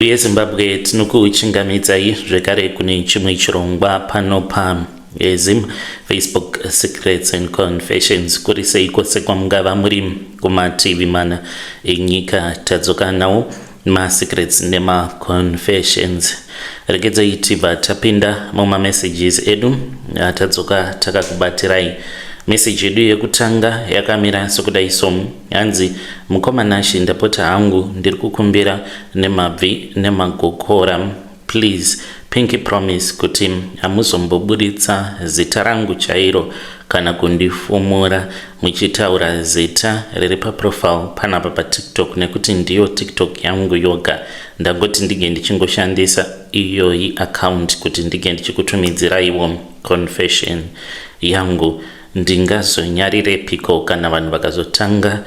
yeZimbabwe tinokuchingamidzai zvekare kune chimwe chirongwa pano paZim Facebook Secrets and Confessions. Kuri sei kwose kwamungava muri kumativi mana enyika tadzoka nawo ma-secrets nema-confessions. Regedzai tibva tapinda muma-messages edu tadzoka takakubatirai. Message yedu yekutanga yakamira sokudai somu yanzi mukomana ndapota hangu ndiri kukumbira nemabvi nemagokora, please pinky promise kuti hamuzomboburitsa zita rangu chairo kana kundifumura muchitaura zita riri paprofile panapa paTikTok, nekuti ndiyo TikTok yangu yoga. Ndangoti ndige ndichingoshandisa iyoyi account kuti ndige ndichikutumidziraiwo confession yangu. Ndingazonyarire-piko kana vanhu vakazotanga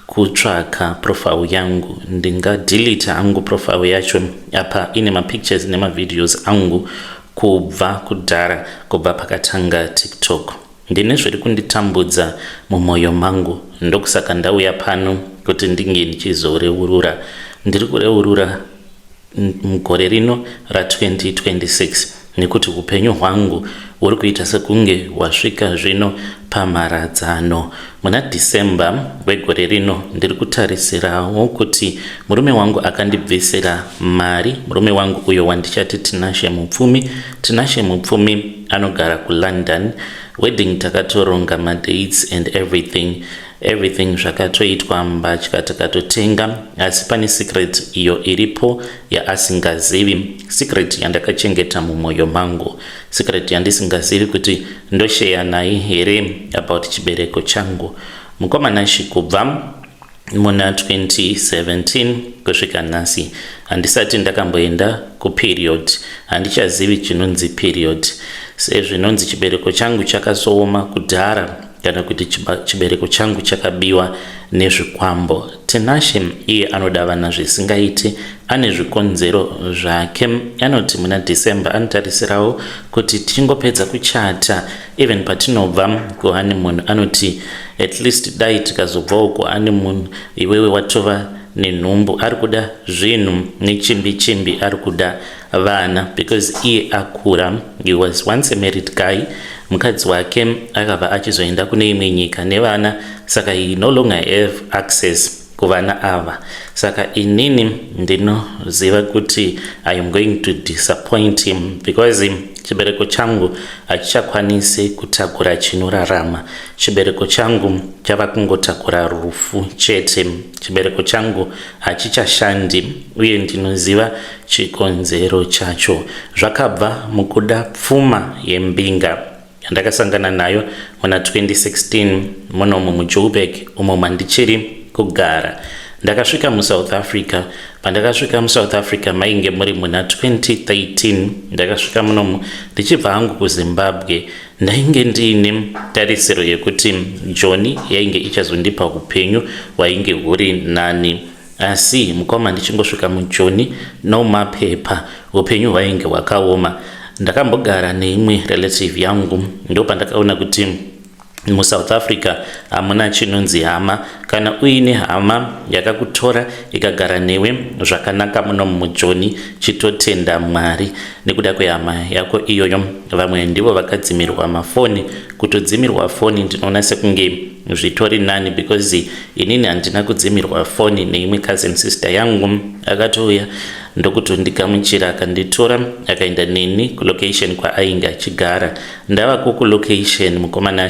kutsvaka profile yangu. Ndingadelete hangu profile yacho apa ine mapictures nemavideos angu kubva kudhara, kubva pakatanga TikTok. Ndine zviri kunditambudza mumwoyo mangu, ndokusaka ndauya pano kuti ndinge ndichizoreurura. Ndiri kureurura mugore rino ra2026 nekuti upenyu hwangu uri kuita sekunge wasvika zvino pamharadzano. Muna December wegore rino ndiri kutarisirawo kuti murume wangu akandibvisira mari. Murume wangu uyo wandichati Tinashe Mupfumi. Tinashe Mupfumi anogara kuLondon. Wedding takatoronga madates and everything zvakatoitwa, mbatya takatotenga, asi pane secret iyo iripo yaasingazivi, secret yandakachengeta mumwoyo mangu, secret yandisingazivi kuti ndoshare naye here about chibereko changu. Mukomana kubva muna 2017 kusvika nhasi handisati ndakamboenda kuperiod, handichazivi chinonzi period. Sezvinonzi chibereko changu chakazooma kudhara kana kuti chibereko changu chakabiwa nezvikwambo. Tinashe iye anoda vana zvisingaiti, ane zvikonzero zvake. Anoti muna December anotarisirawo kuti tichingopedza kuchata, even patinobva kuhoneymoon anoti at least dai tikazobvawo kuhoneymoon iwewe watova nenhumbu. Ari kuda zvinhu nechimbi ari kuda vana because iye akura. He was once a married guy. Mukadzi wake akabva achizoenda kune imwe nyika nevana, saka he no longer have access kuvana ava. Saka inini ndinoziva kuti I am going to disappoint him because chibereko changu hachichakwanisi kutakura chinorarama. Chibereko changu chava kungotakura rufu chete. Chibereko changu hachichashandi uye ndinoziva chikonzero chacho. Zvakabva mukuda pfuma yembinga yandakasangana nayo muna 2016 munomu muJoburg umo mandichiri kugara. Ndakasvika muSouth Africa. Pandakasvika muSouth Africa mainge muri muna 2013. Ndakasvika munomu ndichibva hangu kuZimbabwe. Ndainge ndiine tarisiro yekuti Joni yainge ichazondipa upenyu wainge huri nani, asi mukoma ndichingosvika muJoni no mapepa upenyu hwainge hwakaoma. Ndakambogara neimwe relative yangu, ndo pandakaona kuti muSouth Africa hamuna chinonzi hama. Kana uine hama yakakutora ikagara newe zvakanaka muno muJoni, chitotenda Mwari nekuda kwehama yako iyoyo. Vamwe ndivo vakadzimirwa mafoni. Kutodzimirwa foni ndinoona sekunge zvitori nani because inini handina kudzimirwa foni. Neimwe cousin sister yangu akatouya ndokutondikamuchira akanditora akaenda neni kulocation kwaainge achigara. Ndava kulocation mukomana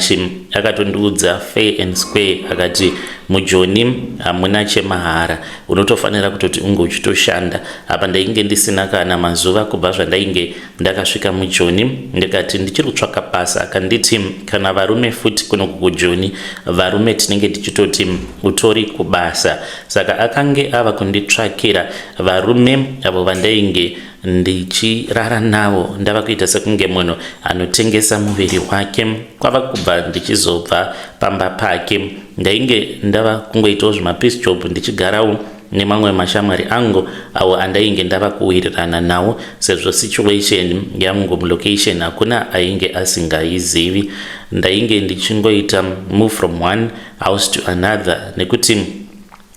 akatondiudza fair and square akati muJoni hamuna chemahara, unotofanira kutoti unge uchitoshanda. Apa ndainge ndisina kana mazuva kubva zvandainge ndakasvika muJoni. Ndikati ndichiri kutsvaka basa, akanditi kana varume futi kuno kuJoni varume tinenge tichitoti utori kubasa. Saka akange ava kunditsvakira varume avo vandainge ndichirara navo. Ndava kuita sekunge munhu anotengesa muviri wake. Kwava kubva ndichizobva pamba pake. Ndainge ndava kungoitawo zvimapiece job ndichigarawo nemamwe mashamwari angu avo andainge ndava kuwirirana nawo, sezvo situation yangu mulocation hakuna ainge asingaizivi. Ndainge ndichingoita move from one house to another nekuti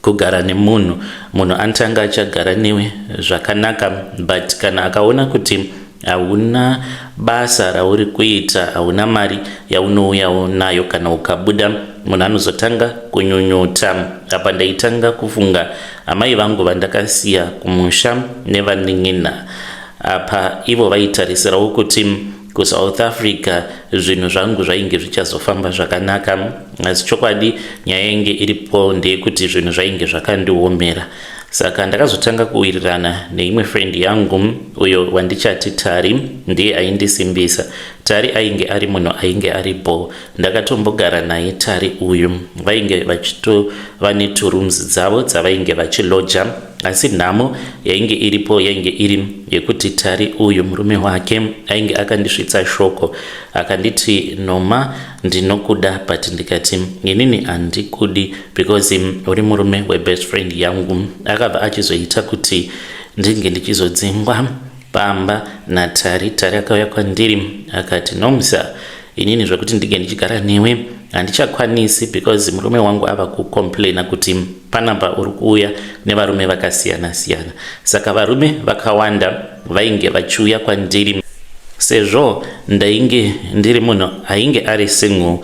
kugara nemunhu anotanga achagara newe zvakanaka, but kana akaona kuti hauna basa rauri kuita, hauna mari yaunouyawo nayo, kana ukabuda munhu anozotanga kunyunyuta. Apa ndaitanga kufunga amai vangu vandakasiya kumusha nevanin'ina. Apa ivo vaitarisirawo kuti kuSouth Africa zvinhu zvangu zvainge zvichazofamba zvakanaka, asi chokwadi nyaya yange iripo ndeyekuti zvinhu zvainge zvakandiomera. Saka ndakazotanga kuwirirana neimwe friend yangu uyo wandichati Tari, ndiye aindisimbisa. Tari ainge ari munhu ainge aripo, ndakatombogara naye Tari uyu. Vainge vachitova neturooms dzavo dzavainge vachiloja, asi nhamo yainge iripo yainge iri yekuti Tari uyu murume wake ainge akandisvitsa shoko akanditi, Noma, ndinokuda, but ndikati inini handikudi because uri murume webest friend yangu. Akabva achizoita kuti ndinge ndichizodzingwa pamba naTari. Tari akauya kwandiri akati, Nomsa, inini zvakuti ndinge ndichigara newe handichakwanisi because murume wangu ava kucomplaina kuti panapa uri kuuya nevarume vakasiyana siyana. Saka varume vakawanda vainge vachiuya kwandiri sezvo ndainge ndiri munhu ainge ari single.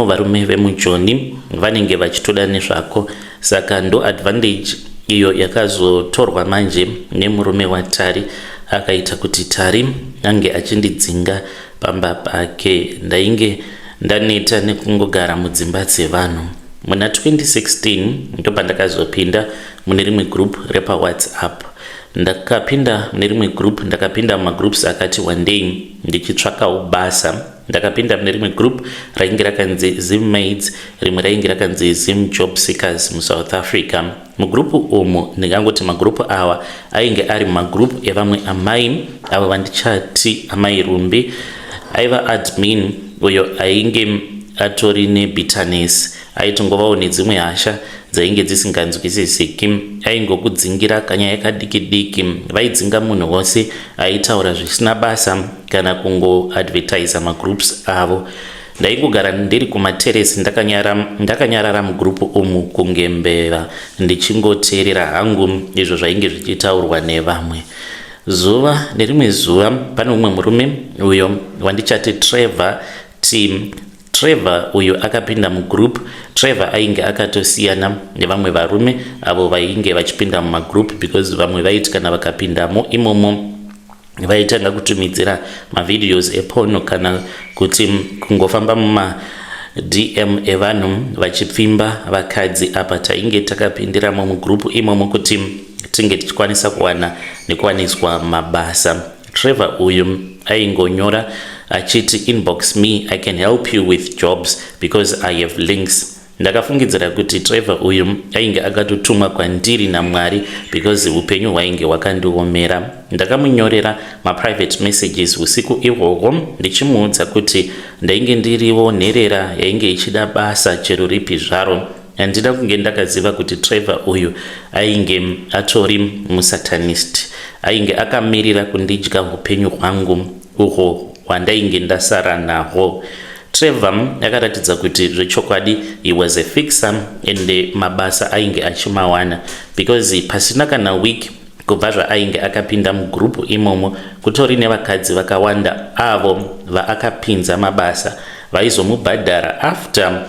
Varume vemujoni vanenge vachitoda nezvako. Saka ndo advantage iyo yakazotorwa manje nemurume waTari, akaita kuti Tari ange achindidzinga pamba pake. Ndainge ndaneta nekungogara mudzimba dzevanhu. Muna 2016 ndo pandakazopinda mune rimwe group repa WhatsApp. Ndakapinda mune rimwe group, ndakapinda mumagroups akati one day ndichitsvakawo basa. Ndakapinda mune rimwe group rainge rakanzi Zimmaids, rimwe rainge rakanzi Zim Job Seekers muSouth Africa. Mugrupu umu ndingangoti magrupu awa ainge ari magrupu evamwe amai ava vandichati amai rumbi. Aiva admin uyo ainge atori nebitterness, aitongovawo nedzimwe hasha dzainge dzisinganzwisisiki. Aingokudzingira kanyaya kadiki diki, vaidzinga munhu wose aitaura zvisina basa kana kungoadvertisa magroups avo. Ndaingogara ndiri kumateresi ndakanyarara mugrupu umu kunge mbeva ndichingoteerera hangu izvo zvainge zvichitaurwa nevamwe. Zuva nerimwe zuva pane umwe murume uyo wandichati Trevor Team. Trevor uyo akapinda mugroup. Trevor ainge akatosiyana nevamwe varume avo vainge vachipinda mumagroup because vamwe vaiti kana vakapindamo imomo vaitanga kutumidzira mavideos eporno kana kuti kungofamba muma DM evanhu vachipfimba vakadzi. Apa tainge takapindiramo mugroup imomo kuti tinge tichikwanisa kuwana nekuwaniswa mabasa. Trevor uyu aingonyora achiti, inbox me, I can help you with jobs because I have links. Ndakafungidzira kuti Trevor uyu ainge akatotumwa kwandiri naMwari because upenyu hwainge hwakandiomera. Ndakamunyorera private messages usiku ihwohwo ndichimuudza kuti ndainge ndiriwo nherera yainge ichida basa chero ripi zvaro. Handina kunge ndakaziva kuti Trevor uyu ainge atori musatanist, ainge akamirira kundidya upenyu hwangu uhwo hwandainge ndasara nahwo. Trevor akaratidza kuti zvechokwadi he was a fixer ende mabasa ainge achimawana because pasina kana week kubva zvaainge akapinda mugrupu imomo kutori nevakadzi vakawanda avo vaakapinza mabasa vaizomubhadhara after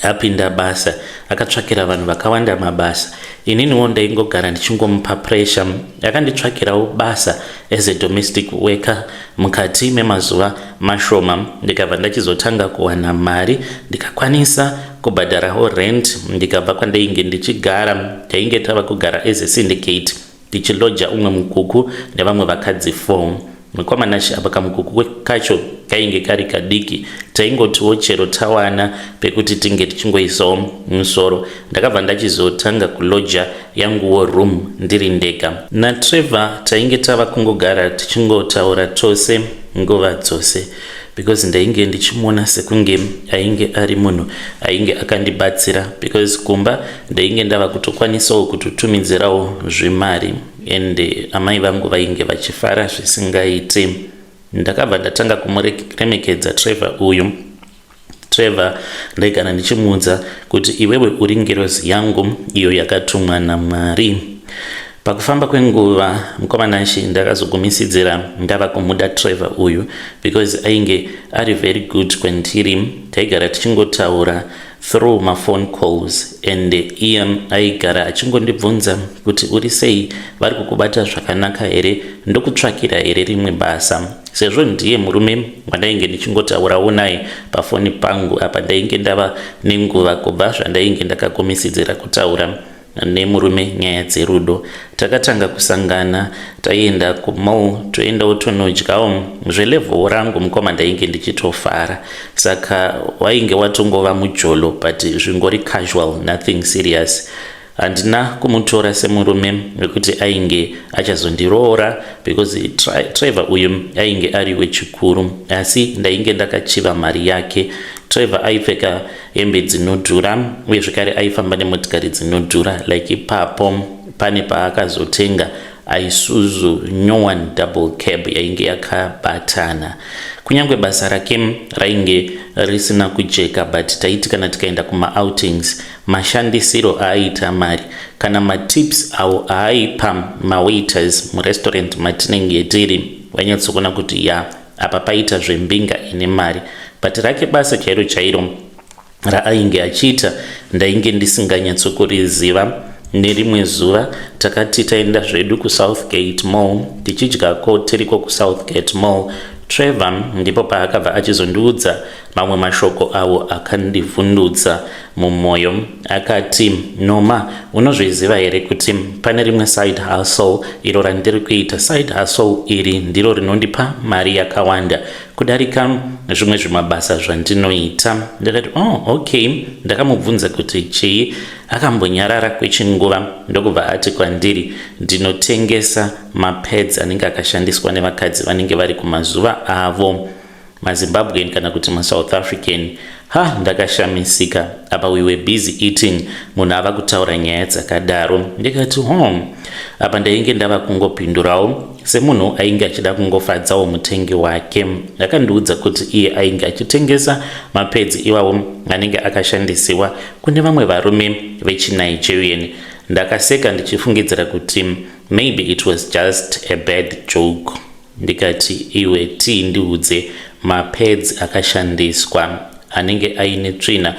apinda basa. Akatsvakira vanhu vakawanda mabasa. Ininiwo ndaingogara ndichingomupa pressure. Akanditsvakirawo basa as a domestic worker mukati memazuva mashoma. Ndikabva ndachizotanga kuwana mari, ndikakwanisa kubhadharawo rent. Ndikabva kwandainge ndichigara, tainge tava kugara as a syndicate tichiloja umwe mukuku nevamwe vakadzi 4. Mukomanashi apa kamukuku kacho kainge kari kadiki, taingotiwo chero tawana pekuti tinge tichingoisawo musoro. Ndakabva ndachizotanga kuloja yanguwo room ndiri ndega. NaTrevor tainge tava kungogara tichingotaura tose nguva dzose because ndainge ndichimuona sekunge ainge ari munhu ainge akandibatsira because kumba ndainge ndava kutokwanisawo kututumidzirawo zvimari ende amai vangu vainge vachifara zvisingaite. Ndakabva ndatanga kumuremekedza Trevor uyu Trevor ndaigara ndichimuudza kuti iwewe uri ngerozi yangu iyo yakatumwa naMwari. Pakufamba kwenguva mukomanashi ndakazogumisidzira ndava kumuda Trevor uyu because ainge ari very good kwandiri. Taigara tichingotaura through my phone calls and iye aigara achingondibvunza kuti uri sei, vari kukubata zvakanaka here, ndokutsvakira here rimwe basa. Sezvo ndiye murume wandainge ndichingotaurawo naye pafoni pangu apa ndainge ndava nenguva kubva zvandainge ndakakomisidzira kutaura nemurume nyaya dzerudo. Takatanga kusangana, taenda kumall, toendawo tonodyawo zvelevel rangu mukoma ndainge ndichitofara. Saka wainge watongova mujolo but zvingori casual, nothing serious. Handina kumutora semurume wekuti ainge achazondiroora because Trevor uyu ainge ari wechikuru, asi ndainge ndakachiva mari yake. Trevor aipfeka hembe dzinodhura uye zvekare aifamba nemotikari dzinodhura, like ipapo pane paakazotenga Isuzu New One double cab yainge yakabatana. Kunyangwe basa rake rainge risina kujeka, but taiti kana tikaenda kuma outings mashandisiro aaita mari kana matips awo aaipa mawaiters murestaurant matinenge tiri vanyatsokona kuti ya apa paita zvembinga ine mari. But rake basa chairo chairo raainge achiita ndainge ndisinganyatsokuziva. Nerimwe zuva takati taenda zvedu kuSouthgate Mall, tichidyako tiriko kuSouthgate Mall, Trevor ndipo paakabva achizondiudza mamwe mashoko awo akandivhundutsa mumwoyo. Akati, Noma, unozviziva here kuti pane rimwe side hustle iro randiri kuita. Side hustle iri ndiro rinondipa mari yakawanda kudarika zvimwe zvimabasa zvandinoita. Ndakati, okay. Ndakamubvunza kuti chii. Akambonyarara kwechinguva ndokubva ati kwandiri, ndinotengesa mapads anenge akashandiswa nevakadzi vanenge vari kumazuva avo, maZimbabwean kana kuti maSouth African. Ndakashamisika. Apa we were busy eating, munhu ava kutaura nyaya dzakadaro. Ndikati apa ndainge ndava kungopindurawo semunhu ainge achida kungofadzawo mutengi wake. Akandiudza kuti iye ainge achitengesa mapads iwawo anenge akashandisiwa kune vamwe varume vechiNigerian. Ndakaseka ndichifungidzira kuti maybe it was just a bad joke. Ndikati, iwe ndiudze mapads akashandiswa anenge aine tsvina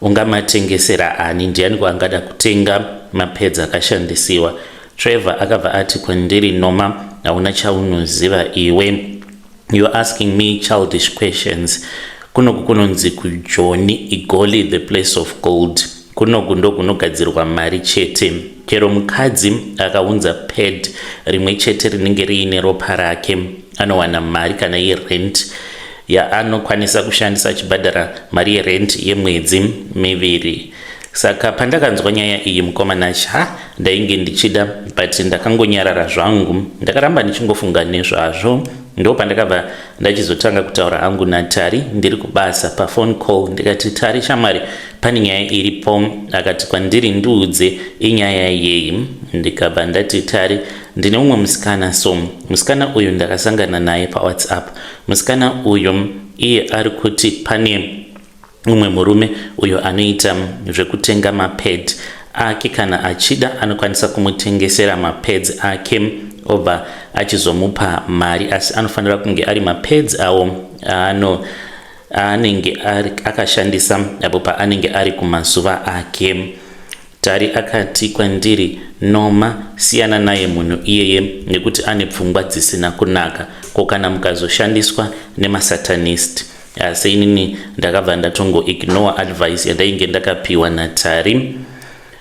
ungamatengesera ani? Ndiani angada kutenga mapads akashandisiwa? Trevor akabva ati kwandiri, Noma, hauna chaunoziva iwe. You're asking me childish questions. Kunoku kunonzi kuJoni Igoli the place of gold. Kunoku ndokunogadzirwa mari chete. Chero mukadzi akaunza pad rimwe chete rinenge riine ropa rake anowana mari kana yerent yaanokwanisa kushandisa achibhadhara mari yerent yemwedzi miviri. Saka pandakanzwa nyaya iyi mukomanashi ndainge ndichida, but ndakangonyarara zvangu. Ndakaramba ndichingofunga nezvazvo. Ndo pandakabva ndachizotanga kutaura hangu naTari ndiri kubasa paphone call. Ndikati, Tari shamwari, pane nyaya iripo. Akati kwandiri, ndiudze inyaya yeyi. Ndikabva ndati, Tari, ndine umwe musikana, so musikana uyu ndakasangana naye paWhatsApp. Musikana uyu iye ari kuti pane umwe murume uyo anoita zvekutenga mapad ake, kana achida anokwanisa kumutengesera mapads ake obva achizomupa mari, asi anofanira kunge ari mapads awo anenge akashandisa apo paanenge ari kumazuva ake. Tari akati kwandiri, Noma, siyana naye munhu iyeye nekuti ane pfungwa dzisina kunaka, ko kana mukazoshandiswa nemasatanist. Asi inini ndakabva ndatongo ignore advice yandainge ndakapiwa naTari.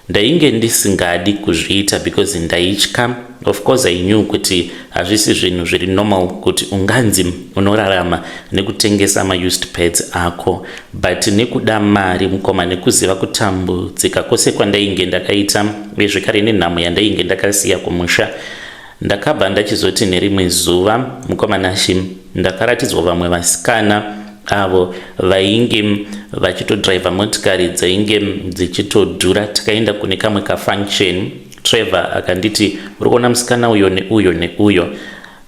Ndainge ndisingadi kuzviita because ndaitya. Of course I knew kuti hazvisi zvinhu zviri normal kuti unganzi unorarama nekutengesa ma-used pads ako, but nekuda mari mukoma, nekuziva kutambudzika kwose kwandainge ndakaita uye zvekare nenhamo yandainge ndakasiya kumusha, ndakabva ndachizoti nerimwe zuva mukomanashi ndakaratidzwa vamwe vasikana avo vainge vachitodriva motikari dzainge dzichitodhura. Takaenda kune kamwe kafunction. Trevor akanditi, uri kuona musikana uyo neuyo neuyo.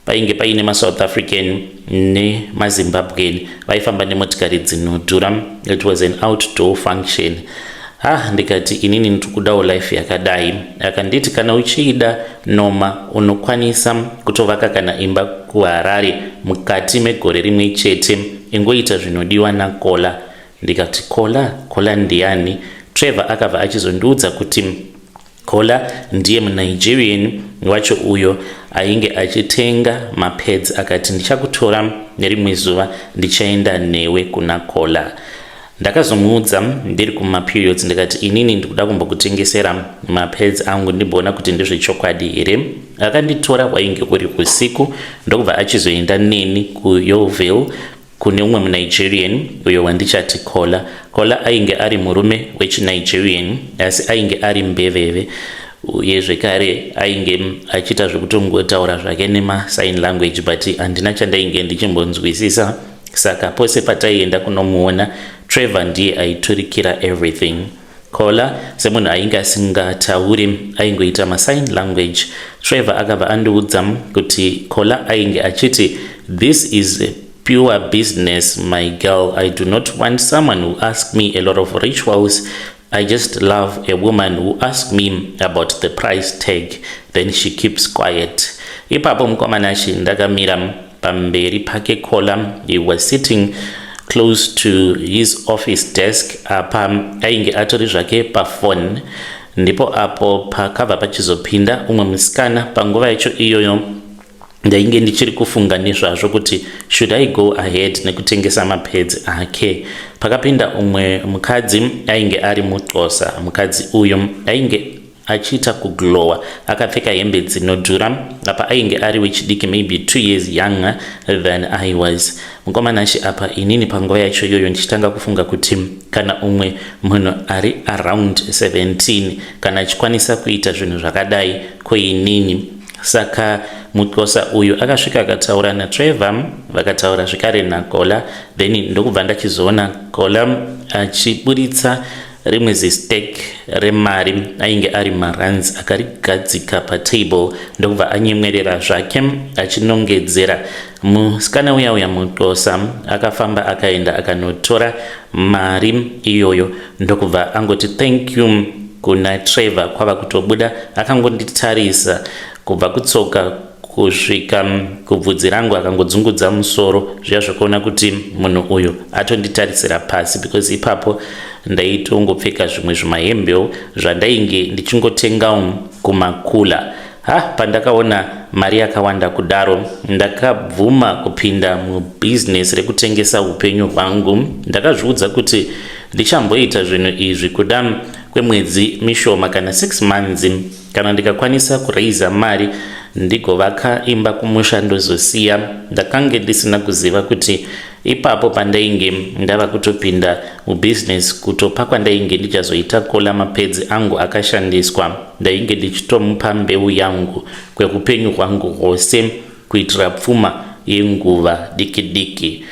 painge paine maSouth African nemaZimbabwean vaifamba nemotikari dzinodhura. It was an outdoor function. Ndikati inini ndikudawo life yakadai. Akanditi kana uchiida noma unokwanisa kutovaka kana imba kuHarare mukati megore rimwe chete, ingoita zvinodiwa naKola. Ndikati Kola ndiani? Trevor akabva achizondiudza kuti Kola ndiye muNigerian wacho uyo ainge achitenga mapads, akati ndichakutora nerimwe zuva ndichaenda newe kuna Kola. Ndakazomuudza ndiri kumaperiods ndikati inini ndikuda kumbokutengesera mapads angu ndibona kuti ndezvechokwadi here. Akanditora wainge kuri usiku ndokubva achizoenda neni kuYeoville kune umwe muNigerian uyo wandichati Kola ainge ari murume wechiNigerian asi ainge ari mbeveve uye zvekare ainge achiita zvekutongotaura zvake nemasign language but handina chandainge ndichimbonzwisisa. Saka pose pataienda kunomuona Trevor ndiye aiturikira everything. Kola semunhu ainge asingatauri aingoita masign language. Trevor akabva andiudza kuti Kola ainge achiti this is pure business, my girl. I do not want someone who asks me a lot of rituals. I just love a woman who asks me about the price tag, then she keeps quiet. Ipapo mukomanashi ndakamira pamberi pake Kola. He was sitting close to his office desk. Apa ainge atori zvake pafone. Ndipo apo pakabva pachizopinda umwe musikana. Panguva yacho iyoyo ndainge ndichiri kufunga nezvazvo kuti should I go ahead nekutengesa mapads ake. Pakapinda umwe mukadzi ainge ari muXhosa. Mukadzi uyo ainge achiita kuglowa, akapfeka hembe dzinodhura. Apa ainge ari wechidiki, maybe 2 years younger than I was. Mukomanashi apa inini panguva yacho iyoyo ndichitanga kufunga kuti kana umwe munhu ari around 17 kana achikwanisa kuita zvinhu zvakadai koinini. Saka muXhosa uyu akasvika akataura naTrevor, vakataura zvekare naKola. Then ndokubva ndachizoona Kola achiburitsa rimwe zistake remari ainge ari marands akarigadzika patable. Ndokubva anyemwerera zvake achinongedzera. Musikana uya muXhosa akafamba akaenda akanotora mari iyoyo. Ndokubva angoti thank you kuna Trevor. Kwava kutobuda akangonditarisa kubva kutsoka kusvika kubvudzi rangu akangodzungudza musoro. Zviya zvokuona kuti munhu uyu atonditarisira pasi because ipapo ndaitongopfeka zvimwe zvimahembewo zvandainge ndichingotengawo kumakula. Pandakaona mari yakawanda kudaro ndakabvuma kupinda mubusiness rekutengesa upenyu hwangu. Ndakazviudza kuti ndichamboita zvinhu izvi kuda kwemwedzi mishoma kana 6 months. Kana ndikakwanisa kuraiza mari ndigovaka imba kumusha ndozosiya. Ndakange ndisina kuziva kuti ipapo pandainge ndava kutopinda mubusiness kutopakwa ndainge ndichazoita Kola mapads angu akashandiswa. Ndainge ndichitomupa mbeu yangu kweupenyu hwangu hwose kuitira pfuma yenguva diki diki.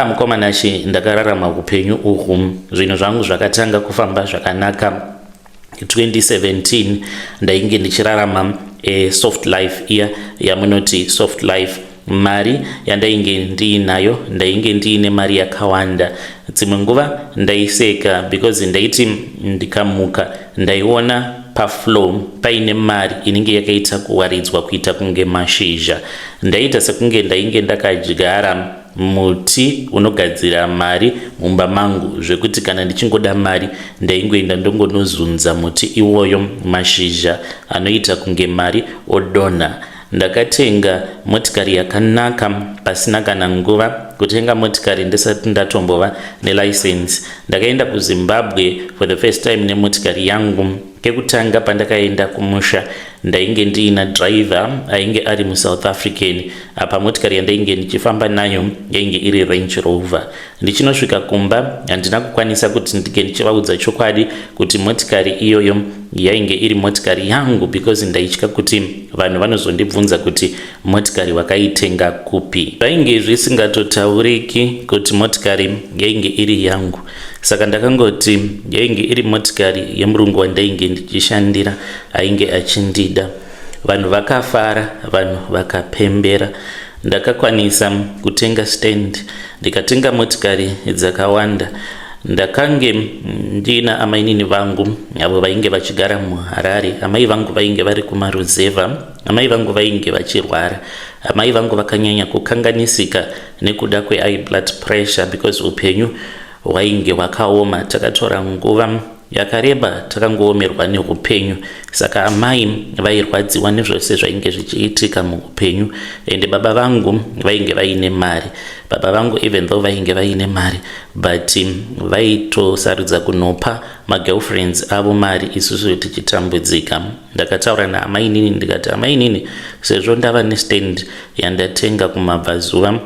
Mukomanashi ndakararama upenyu uhwu. Zvinhu zvangu zvakatanga kufamba zvakanaka 2017. Ndainge ndichirarama soft life iya yamunoti soft life. Mari yandainge ndiinayo ndainge ndiine mari yakawanda. Dzimwe nguva ndaiseka because ndaiti ndikamuka ndaiona pafloor paine mari inenge yakaita kuwaridzwa kuita kunge mashizha. Ndaita sekunge ndainge ndakadyara muti unogadzira mari mumba mangu, zvekuti kana ndichingoda mari ndaingoenda ndongonozunza muti iwoyo mashizha anoita kunge mari odonha. Ndakatenga motikari yakanaka pasina kana nguva. Kutenga motikari ndisati ndatombova nelicense. Ndakaenda kuZimbabwe for the first time nemotikari yangu. Kekutanga pandakaenda kumusha ndainge ndiina driver ainge ari muSouth African. Apa motikari yandainge ndichifamba nayo yainge iri Range Rover. Ndichinosvika kumba handina kukwanisa kuti ndike ndichivaudza chokwadi kuti motikari iyoyo yainge iri motikari yangu because ndaitya kuti vanhu vanozondibvunza kuti motikari wakaitenga kupi. Zvainge zvisingatotauriki kuti motikari yainge iri yangu. Saka ndakangoti yainge iri motikari yemurungu wandainge ndichishandira ainge achindida. vanhu vakafara, vanhu vakapembera. Ndakakwanisa kutenga stand, ndikatenga motikari dzakawanda. Ndakange ndina amainini vangu avo vainge vachigara muHarare. Amai vangu vainge vari kumaruzeva, amai vangu vainge vachirwara. Amai vangu vakanyanya kukanganisika nekuda high blood pressure because upenyu hwainge hwakaoma. Takatora nguva yakareba takangoomerwa neupenyu, saka amai vairwadziwa nezvose zvainge zvichiitika muupenyu. Ende baba vangu vainge vaine mari. Baba vangu even though vainge vaine mari but vaitosarudza kunopa magirlfriends avo mari, isusu tichitambudzika. Ndakataura naamai nini ndikati, amai nini, sezvo ndava nestand yandatenga kumabvazuva,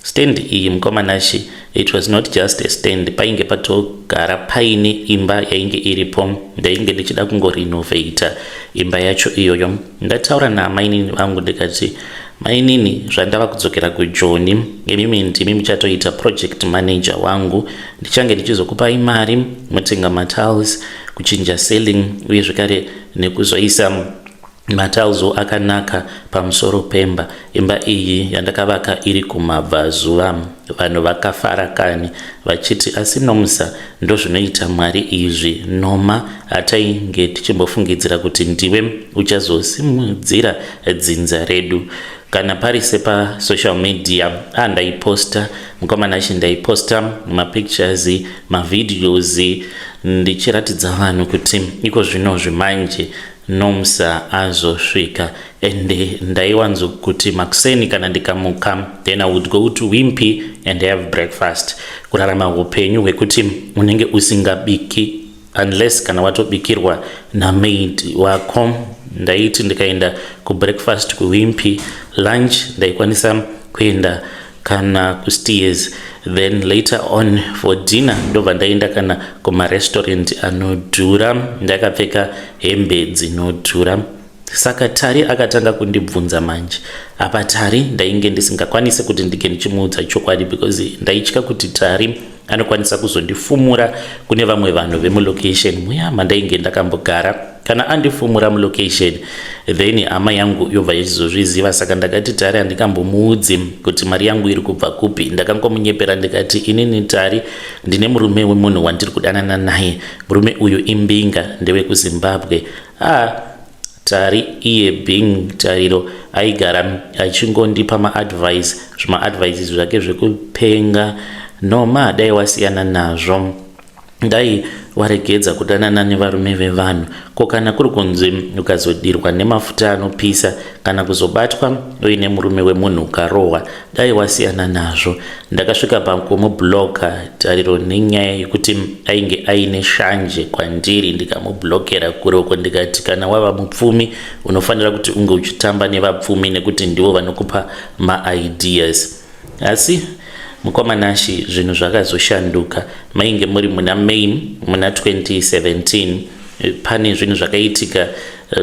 stand iyi mukomanashi, it was not just a stand, painge patogara paine imba yainge iripo. Ndainge ndichida kungorenovata imba yacho iyoyo. Ndataura naamainini vangu ndikati, mainini, zvandava kudzokera kuJoni, imimi ndimi muchatoita project manager wangu. Ndichange ndichizokupai mari mutenga matiles, kuchinja ceiling uye zvekare nekuzoisa matiles akanaka pamusoro pemba. Imba iyi yandakavaka iri kumabvazuva. Vanhu vakafara kani vachiti, asi Nomusa, ndo zvinoita Mwari izvi. Noma hatainge tichimbofungidzira kuti ndiwe uchazosimudzira dzinza redu. Kana pari sepa social media ndaiposta mukomanashi, ndaiposta mapictures, mavideos ndichiratidza vanhu kuti iko zvino zvimanje Nomusa azosvika. Ende ndaiwanzo kuti makuseni kana ndikamuka, then I would go to Wimpy and have breakfast. Kurarama upenyu hwekuti unenge usingabiki unless kana watobikirwa namaid wako. Ndaiti ndikaenda kubreakfast kuWimpy, lunch ndaikwanisa kuenda kana kuSteers, then later on for dinner ndobva ndaenda kana kumarestaurant anodhura, ndakapfeka hembe dzinodhura. Saka Tari akatanga kundibvunza manje. Apa Tari ndainge ndisingakwanisi kuti ndike ndichimuudza chokwadi because ndaitya kuti Tari anokwanisa kuzondifumura kune vamwe vanhu vemulocation muya mandainge ndakambogara. Kana andifumura mulocation then ama yangu yobva ichizozviziva. Saka ndakati Tari andikambomuudzi kuti mari yangu iri kubva kupi. Ndakangomunyepera ndikati, inini Tari ndine murume wemunhu wandiri kudanana naye, murume uyu imbinga, ndewe kuZimbabwe. Tari iye being Tariro aigara achingondipa maadvice, zvima-advice zvake zvekupenga. Noma dai wasiyana nazvo, dai waregedza kudanana nevarume vevanhu. Ko kana kuri kunzi ukazodirwa nemafuta anopisa kana kuzobatwa uine murume wemunhu ukarohwa, dai wasiyana nazvo. Ndakasvika pakumubloka Tariro nenyaya yekuti ainge aine shanje kwandiri, ndikamublokera kuroko. Ndikati kana wava mupfumi unofanira kuti unge uchitamba nevapfumi nekuti ndivo vanokupa maideas. Asi mukomanashi zvinhu zvakazoshanduka. Mainge muri muna May muna 2017 pane zvinhu zvakaitika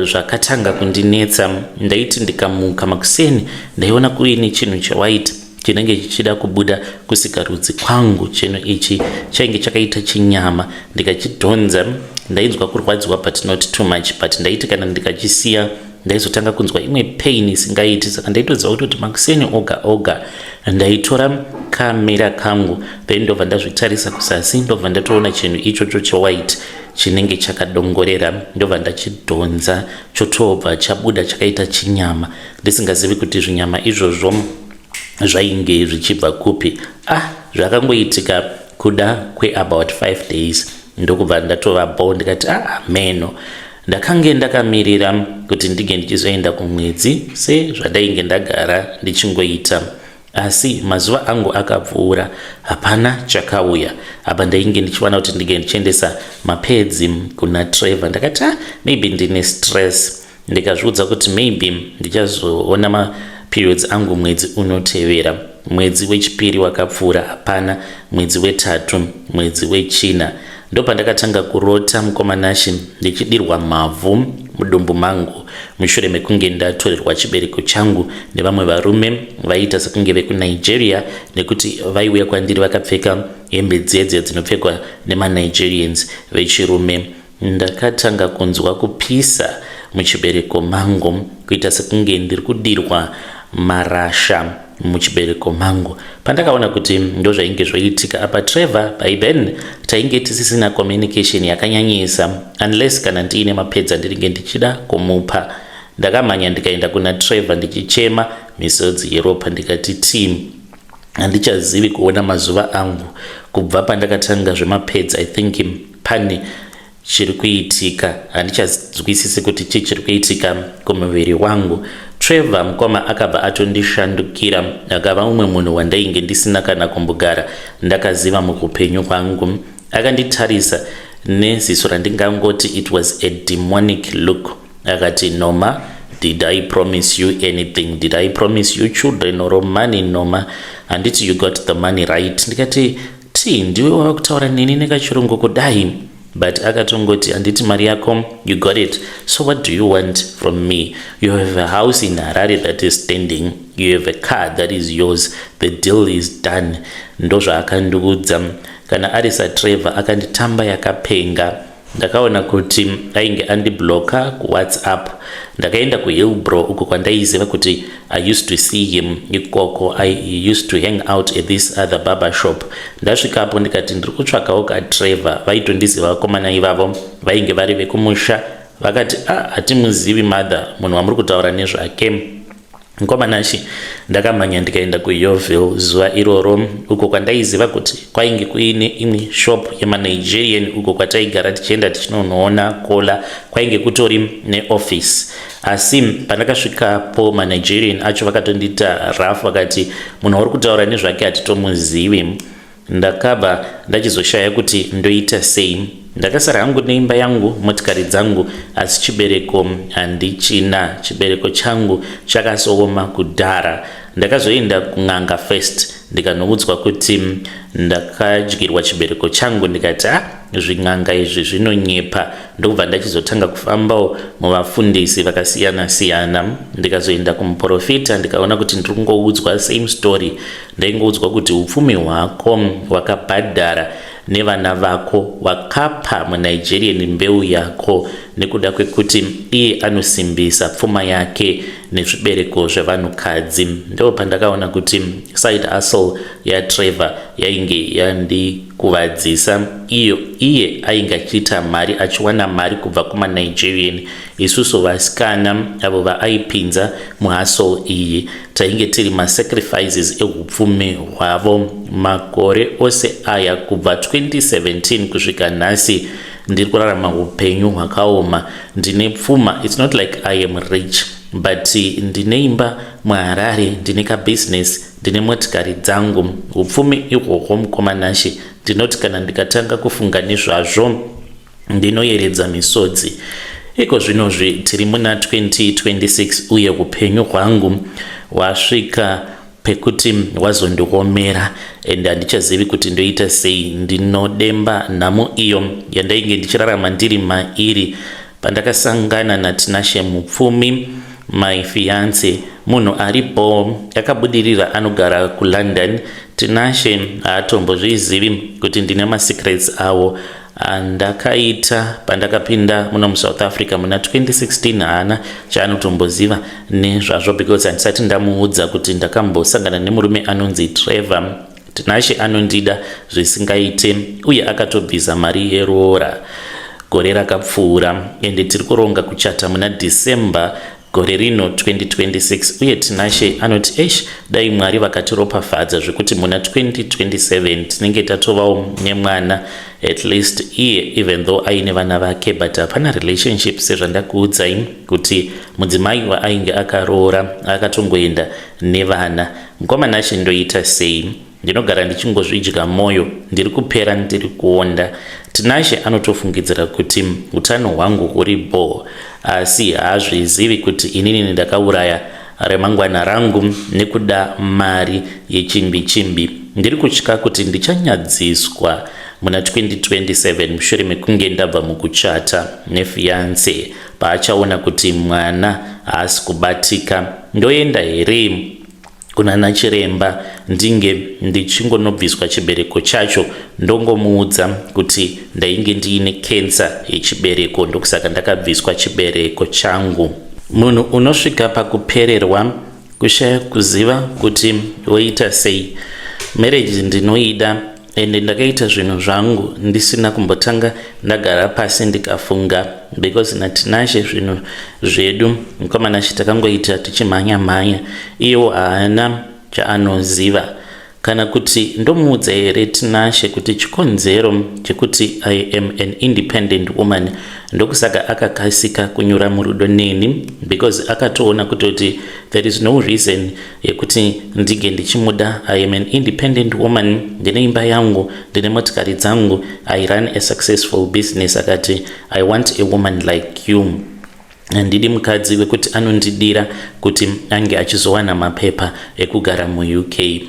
zvakatanga kundinetsa. Ndaiti ndikamuka makuseni ndaiona kuine chinhu chewhite chinenge chichida kubuda kusikarudzi kwangu. Chinhu ichi chainge chakaita chinyama, ndikachidhonza. Ndainzwa kurwadziwa but not too much, but ndaiti kana ndikachisiya ndaizotanga kunzwa imwe pain isingaiti. Saka ndaitoziva kuti makuseni oga ndaitora kamera kangu, then ndobva ndazvitarisa kusasi, ndobva ndatoona chinhu ichocho chewhite chinenge chakadongorera. Ndobva ndachidhonza, chotobva chabuda chakaita chinyama, ndisingazivi kuti zvinyama izvozvo zvainge zvichibva kupi. Zvakangoitika kuda kweabout 5 days ndokubva ndatova bold, ndikati meno. Ndakange ndakamirira kuti ndige ndichizoenda kumwedzi sezvandainge ndagara ndichingoita. Asi mazuva angu akapfuura, hapana chakauya. Apa ndainge ndichiwana kuti ndige ndichiendesa mapedzi kuna Trevor. Ndakati maybe ndine stress. Ndikazviudza kuti maybe ndichazoona maperiods angu mwedzi unotevera. Mwedzi wechipiri wakapfuura, hapana. Mwedzi wetatu, mwedzi wechina, ndopa ndakatanga kurota mukomanashi ndichidirwa mavhu mudumbu mangu mushure mekunge ndatorerwa chibereko changu nevamwe varume vaita sekunge vekuNigeria, nekuti vaiuya kwandiri vakapfeka hembe dzedze dzinopfekwa nemanigerians vechirume. Ndakatanga kunzwa kupisa muchibereko mangu kuita sekunge ndiri kudirwa marasha muchibereko mangu. Pandakaona kuti ndo zvainge zvoitika apa Trevor, by then tainge tisisina communication yakanyanyisa unless kana ndiine mapedza ndiringe ndichida kumupa. Ndakamhanya ndikaenda kuna Trevor ndichichema misodzi yeropa ndikati team, handichazivi kuona mazuva angu kubva pandakatanga zvemapedza. I think pane chiri kuitika, handichazwisisi kuti chiri kuitika kumuviri wangu. Trevor mukoma akabva atondishandukira, akava umwe munhu wandainge ndisina kana kumbogara ndakaziva muupenyu hwangu. Akanditarisa neziso randingangoti it was a demonic look. Akati, Noma, did I promise you anything? Did I promise you children or money, Noma? Handiti you got the money right? Ndikati, ndiwe wava kutaura nini nekachirungu kudai? But akatongoti, handiti mari yako, you got it. So what do you want from me? You have a house in Harare that is standing. You have a car that is yours. The deal is done. Ndozva akandiudza. Kana arisa Trevor akanditamba yakapenga. Ndakaona kuti ainge andibloka ku WhatsApp. Ndakaenda ku Hillbrow uko kwandaiziva kuti I used to see him ikoko. I used to hang out at this other barber shop. Ndasvikapo ndikati ndiri kutsvakawo ka Trevor. Vaitondiziva vakomana ivavo vainge vari vekumusha. Vakati hatimuzivi mother, munhu wamuri kutaura nezvake. Mukomanashi ndakamhanya ndikaenda ku Yeoville zuva iroro uko kwandaiziva kuti kwainge kuine imwe shop yemanigerian uko kwataigara tichienda tichinoona kola, kwainge kutori neoffice. Asi pandakasvikapo manigerian acho vakatondita rough, vakati munhu uri kutaura nezvake hatitomuzivi. Ndakabva ndachizoshaya kuti ndoita sei. Ndakasara hangu neimba yangu, motikari dzangu, asi chibereko handichina. Chibereko changu chakasooma kudhara. Ndakazoenda kun'anga first ndikanoudzwa kuti ndakadyirwa chibereko changu. Ndikati zvin'anga izvi zvinonyepa. Ndokubva ndachizotanga kufambawo muvafundisi vakasiyana siyana. Ndikazoenda kumuprofita ndikaona kuti ndiri kungoudzwa same story. Ndaingoudzwa kuti upfumi hwako hwakabhadhara nevana vako, wakapa munigerian mbeu yako nekuda kwekuti iye anosimbisa pfuma yake nezvibereko zvevanhukadzi. Ndo pandakaona kuti side hustle yaTrevor yainge yandikuvadzisa. Iye ainge achiita mari, achiwana mari kubva kumanigerian. Isusu vasikana avo vaaipinza muhustle iyi tainge tiri masacrifices ehupfumi hwavo. Makore ose aya kubva 2017 kusvika nhasi ndiri kurarama upenyu hwakaoma. Ndine pfuma, it's not like I am rich, but ndine imba muHarare, ndine kabusiness, ndine motikari dzangu. Upfumi ihwohwo mukomanashi, ndinoti kana ndikatanga kufunga nezvazvo ndinoyeredza misodzi. Iko zvinozvi tiri muna 2026 uye upenyu hwangu hwasvika pekuti wazondiomera ende handichazivi kuti ndoita sei. Ndinodemba nhamo iyo yandainge ndichirarama ndiri mairi pandakasangana naTinashe mupfumi, my fiance, munhu aripo akabudirira anogara kuLondon. Tinashe haatombozvizivi kuti ndine masecrets awo andakaita pandakapinda muno muSouth Africa muna 2016. Hana chaanotomboziva nezvazvo because handisati ndamuudza kuti ndakambosangana nemurume anonzi Trevor. Tinashe anondida zvisingaite uye akatobvisa mari yerora gore rakapfuura ende tiri kuronga kuchata muna December gore rino 2026 uye Tinashe anoti dai Mwari vakatiropafadza zvekuti muna 2027 tinenge tatovawo nemwana, at least iye even though aine vana vake but hapana relationship sezvandakuudzai kuti mudzimai waainge akaroora akatongoenda nevana. Mukomanashi ndoita sei? Ndinogara ndichingozvidya mwoyo, ndiri kupera ndiri kuonda. Tinashe anotofungidzira kuti utano hwangu huripo, asi haazvizivi kuti inini ndakauraya remangwana rangu nekuda mari yechimbi. Ndiri kutya kuti ndichanyadziswa muna 2027 mushure mekunge ndabva mukuchata nefiance, paachaona kuti mwana haasi kubatika. Ndoenda here kuna nachiremba ndinge ndichingonobviswa chibereko chacho ndongomuudza kuti ndainge ndiine kensa yechibereko ndokusaka ndakabviswa chibereko changu. Munhu unosvika pakupererwa kushaya kuziva kuti woita sei. Marriage ndinoida ende ndakaita zvinhu zvangu ndisina kumbotanga ndagara pasi ndikafunga, because natinashe zvinhu zvedu mukomana chitakangoita tichimhanya iwo haana chaanoziva. Kana kuti ndomuudza here tinashe kuti chikonzero chekuti I am an independent woman ndokusaka akakasika kunyura murudo neni, because akatoona kuti there is no reason yekuti ndige ndichimuda. I am an independent woman, ndine imba yangu, ndine motikari dzangu, I run a successful business. Akati I want a woman like you. Ndidi mukadzi wekuti anondidira kuti ange achizowana mapepa ekugara mu-UK.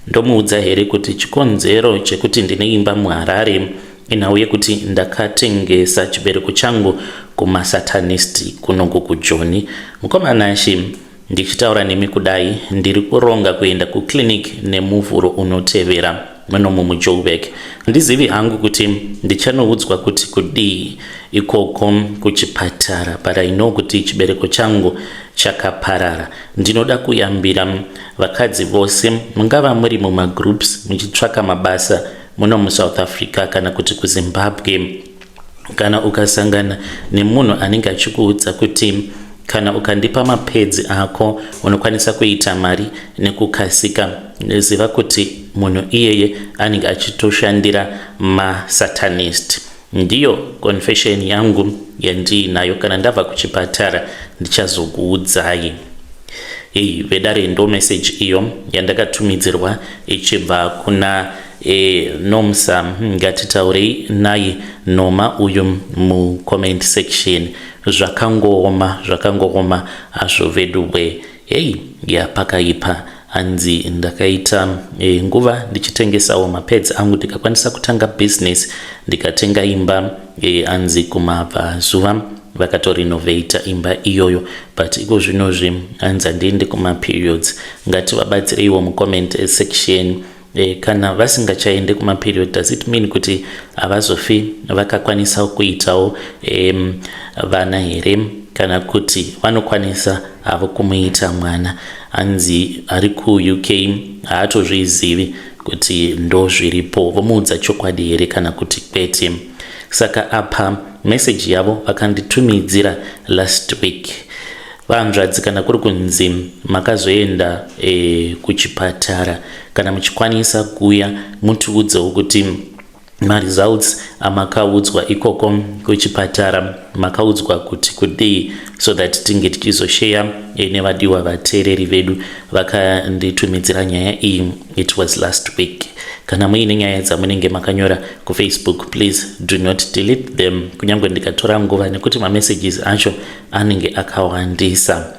Ndomuudza here kuti chikonzero chekuti ndine imba muHarare inauye kuti ndakatengesa chibereko changu kumasatanisti kunongo kuJoni. Mukomanashi ndichitaura nemi kudai ndiri kuronga kuenda kuclinic nemuvhuro unotevera muno muJoburg. Ndizivi hangu kuti ndichanoudzwa kuti kudii ikoko kuchipatara, but I know kuti chibereko changu chakaparara. Ndinoda kuyambira vakadzi vose mungava muri mumagroups muchitsvaka mabasa muno muSouth Africa kana kuti kuZimbabwe, kana ukasangana nemunhu anenge achikuudza kuti kana ukandipa mapedzi ako unokwanisa kuita mari nekukasika, ziva kuti munhu iyeye anenge achitoshandira masatanist. Ndiyo confession yangu yandiinayo. Kana ndabva kuchipatara ndichazokuudzai. Vedare ndo message iyo yandakatumidzirwa ichibva kuna Nomsa, ngatitaurei naye Noma uyu mu comment section. Zvakangoma azvo vedubwe. Yapakaipa anzi ndakaita nguva ndichitengesawo mapedzi angu ndikakwanisa kutanga business, ndikatenga imba anzi kumabvazuva vakatorinovata imba iyoyo, but iko zvinozvi anzi handiende kumaperiods. Ngativabatsireiwo mucomment section. Kana vasingachaende kumaperiod, does it mean kuti havazofi vakakwanisa kuitawo vana here, kana kuti vanokwanisa havo kumuita mwana? Anzi ari kuUK haatozvizivi kuti ndo zviripo, vomuudza chokwadi here kana kuti kwete. Saka apa message yavo vakanditumidzira last week. Vanzvadzi, kana kuri kunzi makazoenda kuchipatara, kana muchikwanisa kuuya mutiudzewo kuti results amakaudzwa ikoko kuchipatara makaudzwa kuti kudii, so that tinge tichizoshare nevadiwa vateereri vedu vakanditumidzira nyaya iyi. It was last week. Kana muine nyaya dzamunenge makanyora kuFacebook, please do not delete them, kunyange ndikatora nguva nekuti mamessages acho anenge akawandisa.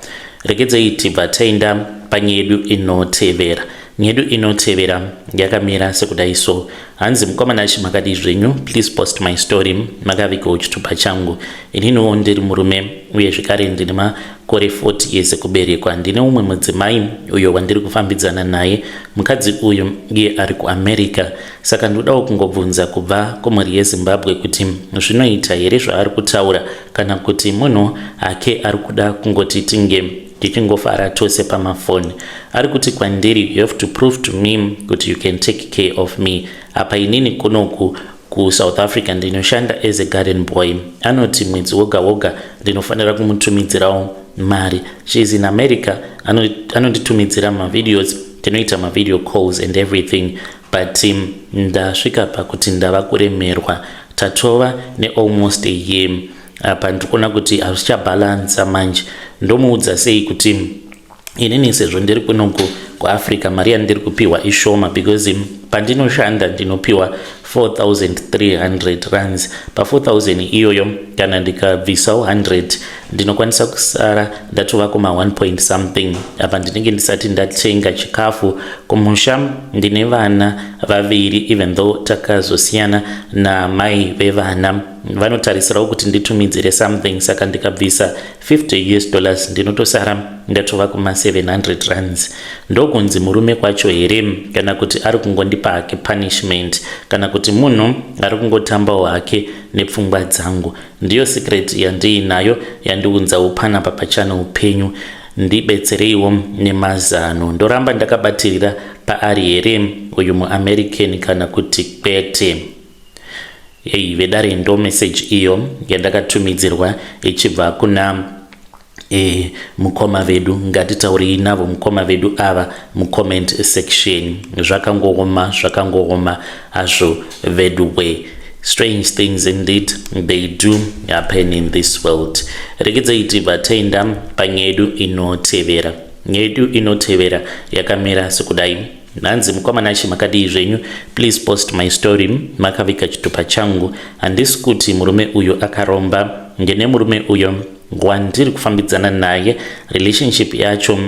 Regedzei tibva taenda panyedu inotevera. Nyedu inotevera yakamira sekudai so. Hanzi mukomana makadi zvenyu, please post my story makavikawo chitupa changu. Ininiwo ndiri murume uye zvekare ndine makore 40 years ekuberekwa. Ndine umwe mudzimai uyo wandiri kufambidzana naye. Mukadzi uyu iye ari kuAmerica. Saka ndodawo kungobvunza kubva kumhuri yeZimbabwe kuti zvinoita here zvaari kutaura, kana kuti munhu ake ari kuda kungoti tinge tichingofara tose pamafoni. Ari kuti kwandiri, you have to prove to me kuti you can take care of me. Apa inini kunoku kuSouth Africa ndinoshanda as a garden boy. Anoti mwedzi woga woga ndinofanira kumutumidzirawo mari. She is in America. Anonditumidzira mavideos, tinoita mavideo calls and everything, but ndasvika pakuti ndava kuremerwa. Tatova ne almost a year. Apa ndikuona kuti hazvichabalansa manje. Ndomuudza sei kuti inini sezvo ndiri kunoku kuAfrica mari yandiri kupiwa ishoma, because pandinoshanda ndinopiwa 4,300 rands. Pa 4,000 iyoyo kana ndikabvisawo 100 ndinokwanisa kusara ndatova kuma 1 point something. Apa ndinenge ndisati ndatenga chikafu kumusha. Ndine vana vaviri, even though takazosiyana na mai vevana. Vanotarisirawo kuti nditumidzire something, saka ndikabvisa $50 ndinotosara ndatova kuma 700 rands. Ndo ndokunzi murume kwacho here kana kuti ari kungondipa hake punishment kana kuti munhu ari kungotambawo hake nepfungwa dzangu. Ndiyo secret yandiinayo yandiunzawo panapa pachannel penyu. Ndibetsereiwo nemazano. Ndoramba ndakabatirira paari here uyu muAmerican kana kuti kwete. Vedare ndo message iyo yandakatumidzirwa ichibva kuna mukoma vedu. Ngatitaurei navo mukoma vedu ava mucomment section. Zvakangooma hazvo vedu we. Strange things indeed they do happen in this world. Regedzai vataenda panyedu inotevera. Nyedu inotevera yakamira sekudai. Nanzi mukomana chimakadii zvenyu, please post my story makavika chitupa changu. Handisi kuti murume uyo akaromba. Ndine murume uyo wandiri kufambidzana naye. Relationship yacho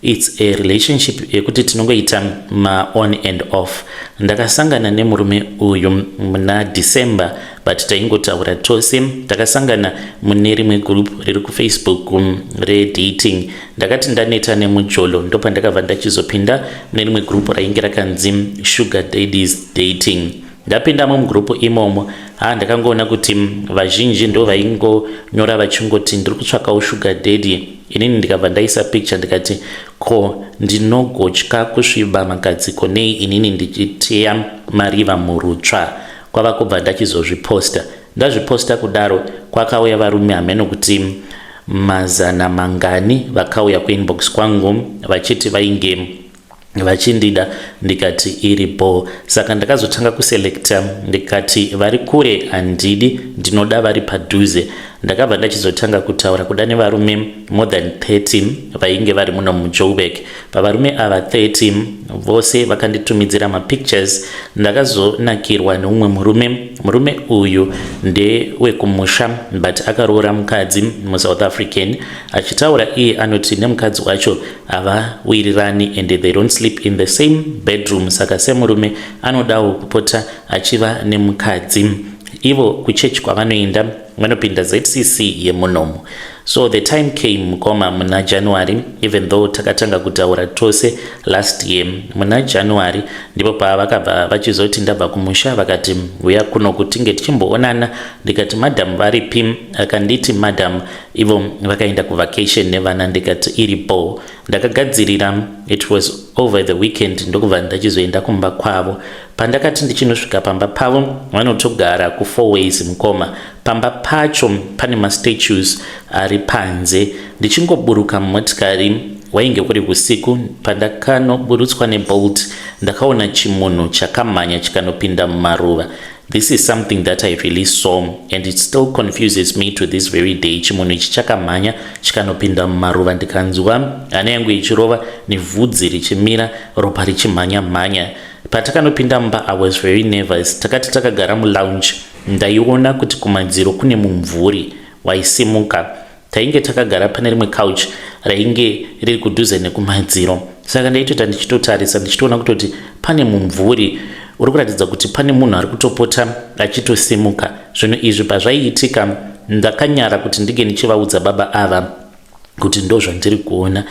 it's a relationship yekuti tinongoita ma on and off. Ndakasangana nemurume uyu muna December but taingotaura tose. Takasangana mune rimwe group riri kuFacebook redating. Ndakati ndaneta nemujolo ndopa ndakabva ndachizopinda mune rimwe group rainge rakanzi Sugar Daddies Dating. Ndapindamo mugrupu imomo ndakangoona kuti vazhinji ndo vaingonyora vachingoti ndiri kutsvakawo sugar daddy. Inini ndikabva ndaisa picture ndikati ko ndinogotya kusviba magadziko nei inini ndichiteya mariva murutsva. Kwava kubva ndachizozviposta. Ndazviposta kudaro kwakauya varume hameno kuti mazana mangani vakauya kuinbox kwangu vachiti vainge vachindida. Ndikati iripo. Saka ndakazotanga kuselekta ndikati vari kure handidi, ndinoda vari padhuze. Ndakabva ndachizotanga kutaura kuda nevarume more than 30 vainge vari muno muJoburg. Pavarume ava 30 vose vakanditumidzira mapictures. Ndakazonakirwa neumwe murume uyu ndewekumusha but akaroora mukadzi muSouth African. Achitaura iye anoti nemukadzi wacho havawirirani and they don't sleep in the same bedroom. Saka semurume anodawo kupota achiva nemukadzi. Ivo kuchechi kwavanoenda vanopinda ZCC yemunomo. So the time came mukoma muna January, even though takatanga kutaura tose last year muna January ndipo pavakabva vachizoti ndabva kumusha vakati uya kuno kutinge tichimboonana. Ndikati madam varipi? Akanditi madam ivo vakaenda kuvacation nevana. Ndikati iripo. Ndakagadzirira it was over the weekend ndokubva ndachizoenda kumba kwavo. Pandakati ndichinosvika pamba pavo vanotogara ku4 ways mukoma. Pamba pacho pane mastatues ari panze. Ndichingoburuka mumotikari wainge kuri usiku. Pandakanoburutswa nebolt ndakaona chimunhu chakamhanya chikanopinda mumaruva. This is something that I really saw and it still confuses me to this very day. Chimunhu ichi chakamhanya chikanopinda mumaruva. Ndikanzwa hana yangu ichirova nevhudzi richimira ropa richimhanya. Patakanopinda mumba I was very nervous. Takati takagara mulounge ndaiona kuti kumadziro kune mumvuri waisimuka. Tainge takagara pane rimwe couch rainge riri kudhuze nekumadziro. Saka ndaitota ndichitotarisa ndichitoona kutoti pane mumvuri uri kuratidza kuti pane munhu ari kutopota achitosimuka. Zvinhu izvi pazvaiitika ndakanyara kuti ndige nichivaudza baba ava kuti ndo zvandiri kuona.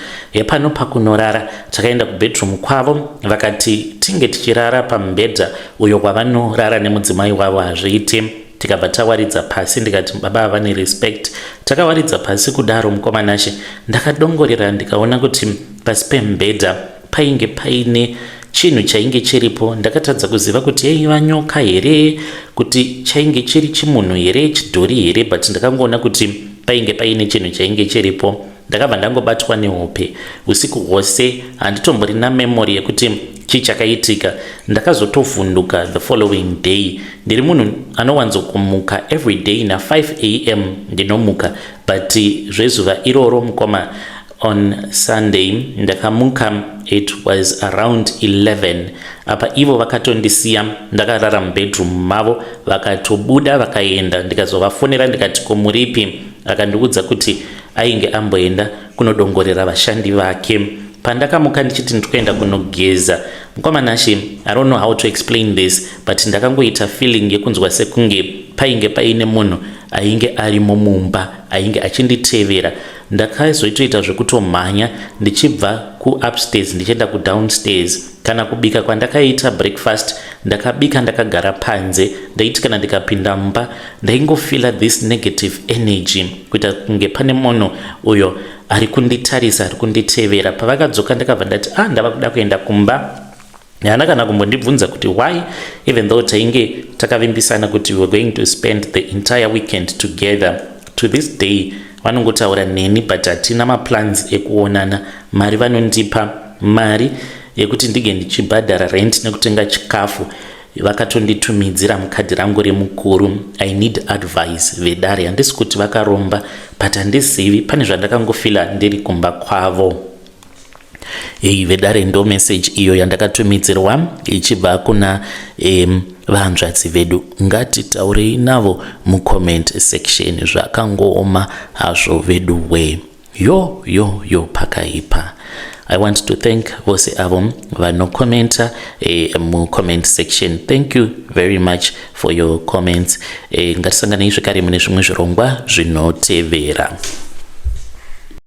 Pano pakunorara takaenda kubedroom kwavo vakati tinge tichirara pamubhedha uyo kwavanorara nemudzimai wavo hazviiti. Tikabva tawaridza pasi. Ndikati baba vane respect. Takawaridza pasi kudaro mukomanashe ndakadongorera ndikaona kuti pasi pemubhedha painge paine chinhu chainge chiripo. Ndakatadza kuziva kuti yaiva nyoka here, kuti chainge chiri chimunhu here, chidhori here, but ndakangoona kuti painge paine chinhu chainge chiripo. Ndakabva ndangobatwa nehope usiku hwose. Handitombori na memory yekuti chii chakaitika. Ndakazotovhunduka the following day. Ndiri munhu anowanzokumuka every day na 5 am ndinomuka, but zvezuva iroro mukoma on Sunday ndakamuka it was around 11. Apa ivo vakatondisiya ndakarara mubedroom mavo vakatobuda vakaenda. Ndikazovafonera ndikati komuripi? Akandiudza kuti ainge amboenda kunodongorera vashandi vake. Pandakamuka ndichiti ndikuenda kunogeza mukomanashi I don't know how to explain this but ndakangoita feeling yekunzwa sekunge painge paine munhu ainge arimo mumba ainge achinditevera. ndakazoitoita zvekutomhanya ndichibva kuupstairs ndichienda kudownstairs. Kana kubika kwandakaita breakfast ndakabika ndakagara panze, ndaiti kana ndikapinda mumba ndaingofila this negative energy kuita kunge pane munhu uyo ari kunditarisa, ari kunditevera. Pavakadzoka ndakabva ndati ndava kuda kuenda kumba. Yana kana kumbondibvunza kuti why, even though tainge takavimbisana kuti we were going to spend the entire weekend together. To this day vanongotaura neni but hatina maplans ekuonana. Mari vanondipa mari yekuti ndige ndichibhadhara rent nekutenga chikafu vakatonditumidzira mukadhi rangu remukuru. I need advice vedare. Handisi kuti vakaromba but handizivi, pane zvandakangofila ndiri kumba kwavo. Vedare ndo message iyo yandakatumidzirwa ichibva kuna vahanzvadzi vedu. Ngatitaurei navo mucomment section, zvakangooma hazvo vedu we. Yo pakaipa. I want to thank vose avo vanokomenta mucomment section. Thank you very much for your comments. Ngatisanganei zvekare mune zvimwe zvirongwa zvinotevera.